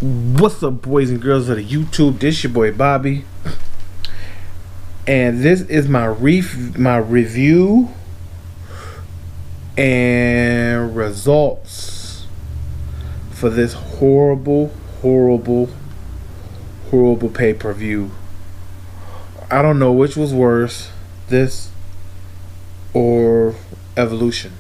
What's up, boys and girls of the YouTube? This your boy Bobby, and this is my review and results for this horrible pay-per-view. I don't know which was worse, this or Evolution.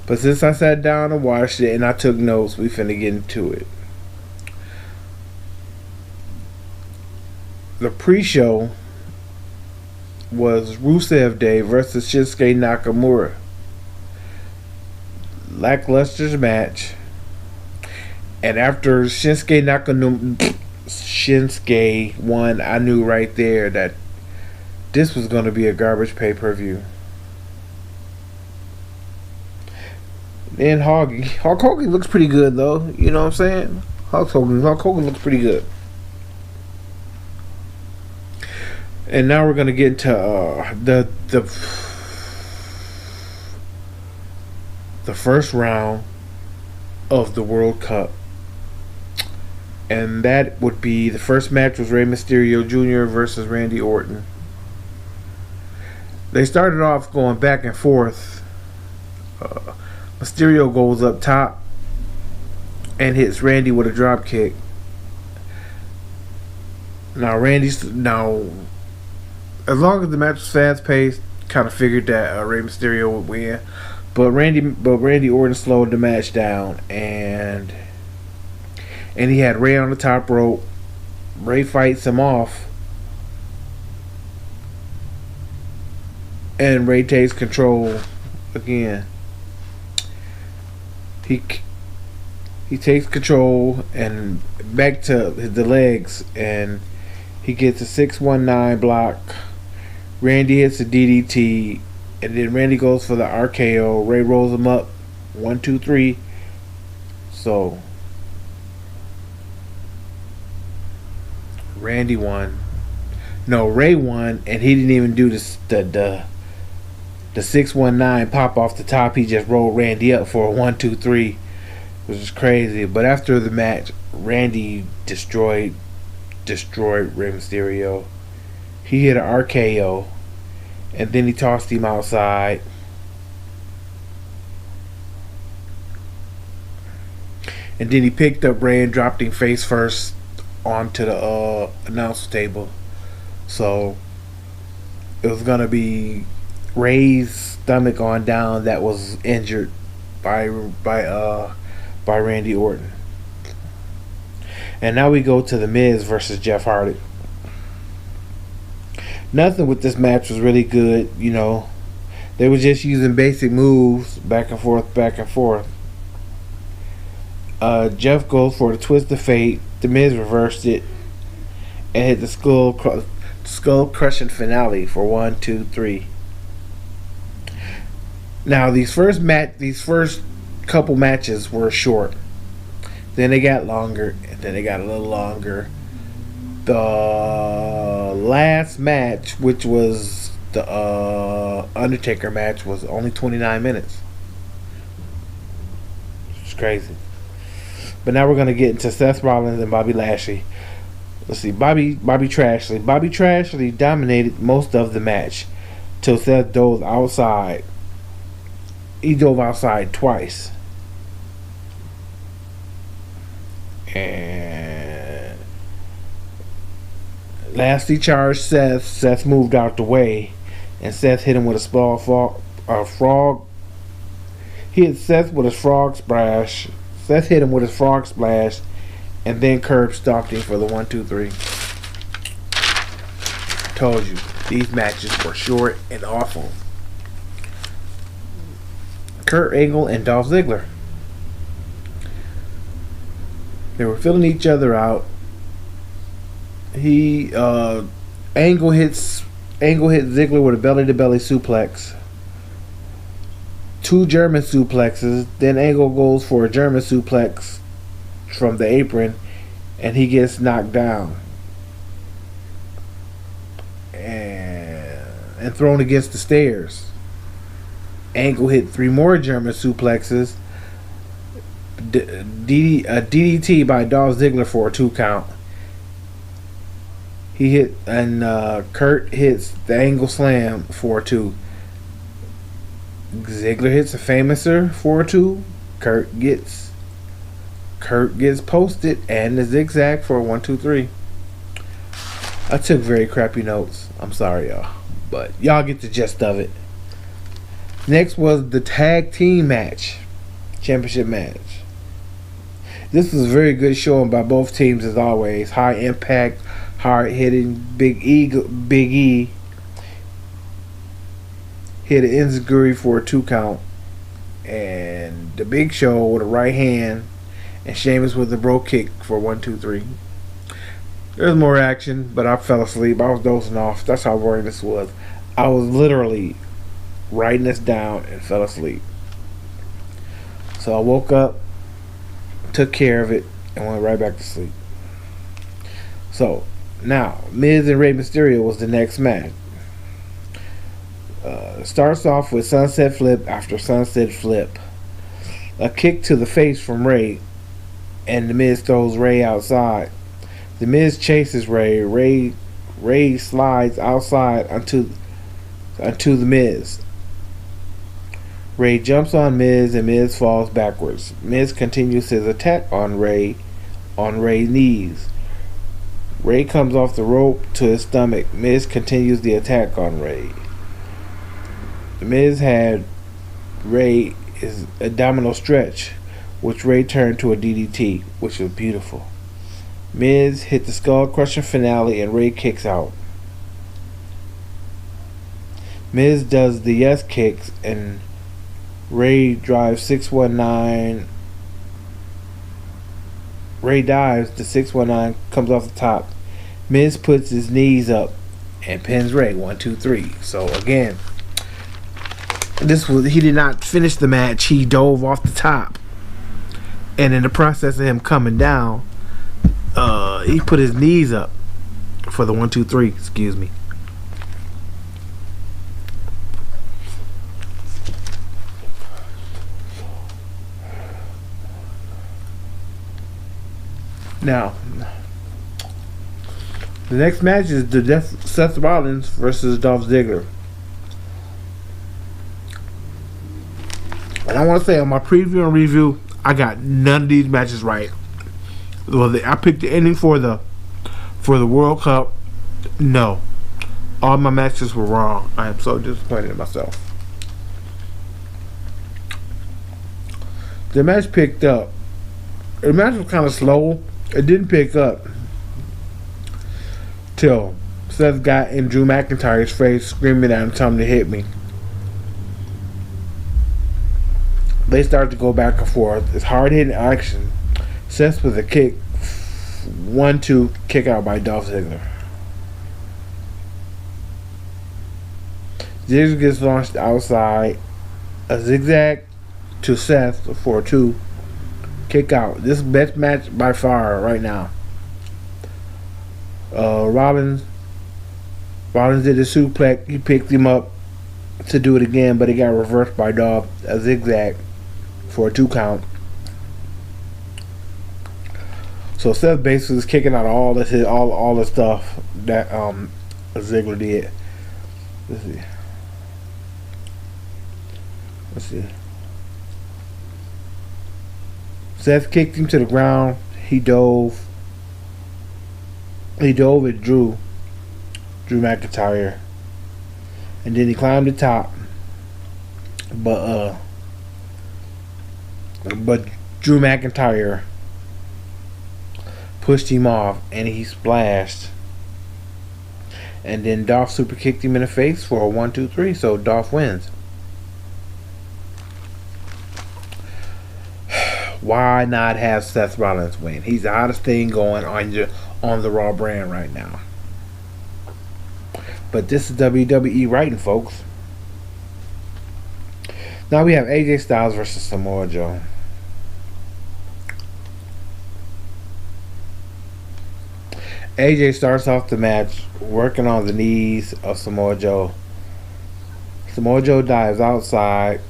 But since I sat down and watched it and I took notes, we finna get into it. The pre-show was Rusev Day versus Shinsuke Nakamura. Lackluster match. And after Shinsuke won, I knew right there that this was going to be a garbage pay-per-view. And Hulk Hogan looks pretty good though. You know what I'm saying? Hulk Hogan looks pretty good. And now we're gonna get into the first round of the World Cup, and that would be the first match was Rey Mysterio Jr. versus Randy Orton. They started off going back and forth. Mysterio goes up top and hits Randy with a drop kick. Now as long as the match was fast paced, kind of figured that Rey Mysterio would win. But Randy Orton slowed the match down, and he had Rey on the top rope. Rey fights him off, and Rey takes control again. He takes control and back to the legs, and he gets a 619 block. Randy hits a DDT, and then Randy goes for the RKO. Rey rolls him up 1, 2, 3. So Randy won. No, Rey won, and he didn't even do the 619 pop off the top. He just rolled Randy up for a 1, 2, 3, which is crazy. But after the match, Randy destroyed Rey Mysterio. He hit an RKO, and then he tossed him outside. And then he picked up Rey and dropped him face first onto the announce table. So it was gonna be Rey's stomach on down that was injured by Randy Orton. And now we go to The Miz versus Jeff Hardy. Nothing with this match was really good, you know. They were just using basic moves back and forth. Jeff goes for the twist of fate. The Miz reversed it and hit the skull crushing finale for 1, 2, 3. Now these first couple matches were short. Then they got longer, and then they got a little longer. The last match, which was the Undertaker match, was only 29 minutes. It's crazy. But now we're gonna get into Seth Rollins and Bobby Lashley. Let's see, Bobby Trashley. Bobby Trashley dominated most of the match till Seth dove outside. He dove outside twice. And Lashley charged Seth. Seth moved out the way, and Seth hit him with a small frog. He hit Seth with his frog splash. Seth hit him with his frog splash, and then curb stomped him for the 1, 2, 3. Told you, these matches were short and awful. Kurt Angle and Dolph Ziggler. They were filling each other out. Angle hit Ziggler with a belly-to-belly suplex. 2 German suplexes. Then Angle goes for a German suplex from the apron, and he gets knocked down and thrown against the stairs. Angle hit 3 more German suplexes. A DDT by Dolph Ziggler for a 2 count. He hit, and Kurt hits the angle slam for a 2. Ziggler hits a famouser for a 2. Kurt gets posted and the zigzag for a 1-2-3. I took very crappy notes. I'm sorry, y'all, but y'all get the gist of it. Next was the tag team match, championship match. This was a very good showing by both teams as always. High impact, hard hitting. Big E hit an enziguri for a 2 count, and the Big Show with a right hand, and Sheamus with a bro kick for 1-2-3. There was more action, but I fell asleep. I was dozing off. That's how boring this was. I was literally writing this down and fell asleep. So I woke up, took care of it, and went right back to sleep. So now Miz and Rey Mysterio was the next match. Starts off with sunset flip after sunset flip. A kick to the face from Rey, and the Miz throws Rey outside. The Miz chases Rey. Rey slides outside onto the Miz. Rey jumps on Miz and Miz falls backwards. Miz continues his attack on Rey's knees. Rey comes off the rope to his stomach. Miz continues the attack on Rey. The Miz had Rey is abdominal stretch, which Rey turned to a DDT, which was beautiful. Miz hit the skull crusher finale and Rey kicks out. Miz does the yes kicks and Rey drives 619. Rey dives, the 619 comes off the top. Miz puts his knees up and pins Rey 1-2-3. So again, he did not finish the match. He dove off the top, and in the process of him coming down, he put his knees up for the 1-2-3. Excuse me. Now, the next match is Seth Rollins versus Dolph Ziggler. And I want to say on my preview and review, I got none of these matches right. Well, I picked the ending for the World Cup. No, all my matches were wrong. I am so disappointed in myself. The match picked up. The match was kind of slow. It didn't pick up till Seth got in Drew McIntyre's face, screaming at him, telling him to hit me. They started to go back and forth. It's hard-hitting action. Seth with a kick. 1-2 kick out by Dolph Ziggler. Ziggler gets launched outside. A zigzag to Seth for a 2. Kick out. This best match by far right now. Rollins did a suplex. He picked him up to do it again, but he got reversed by Dolph. A zigzag for a 2 count. So Seth basically is kicking out all the stuff that Ziggler did. Let's see. Seth kicked him to the ground. He dove at Drew McIntyre, and then he climbed the top. But Drew McIntyre pushed him off, and he splashed. And then Dolph super kicked him in the face for a 1-2-3. So Dolph wins. Why not have Seth Rollins win? He's the hottest thing going on the Raw brand right now. But this is WWE writing, folks. Now we have AJ Styles versus Samoa Joe. AJ starts off the match working on the knees of Samoa Joe. Samoa Joe dives outside.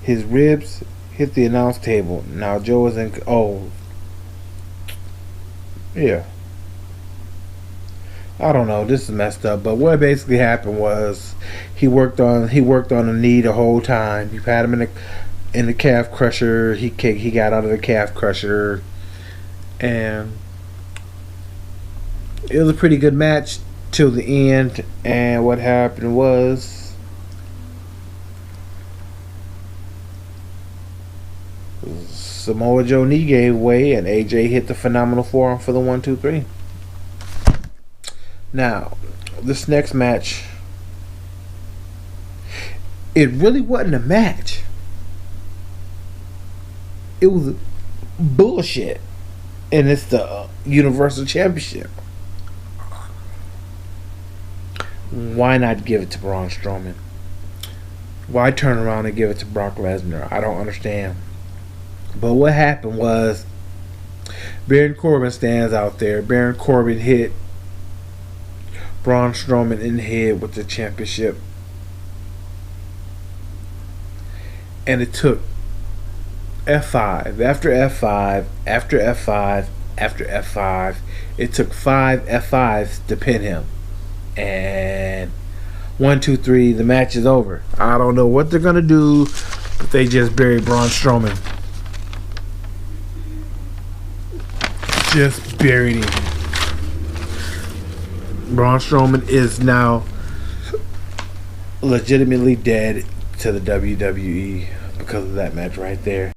His ribs hit the announce table. Now Joe is in. Oh, yeah. I don't know. This is messed up. But what basically happened was he worked on a knee the whole time. He had him in the calf crusher. He got out of the calf crusher, and it was a pretty good match till the end. And what happened was Samoa Joe knee gave way, and AJ hit the phenomenal forearm for the 1-2-3. Now, this next match, it really wasn't a match. It was bullshit, and it's the Universal Championship. Why not give it to Braun Strowman? Why turn around and give it to Brock Lesnar? I don't understand. But what happened was Baron Corbin stands out there. Baron Corbin hit Braun Strowman in the head with the championship. And it took F5 after F5 after F5 after F5. It took 5 F5s to pin him. And 1, 2, 3, the match is over. I don't know what they're gonna do, but they just buried Braun Strowman. Just buried him. Braun Strowman is now legitimately dead to the WWE because of that match right there.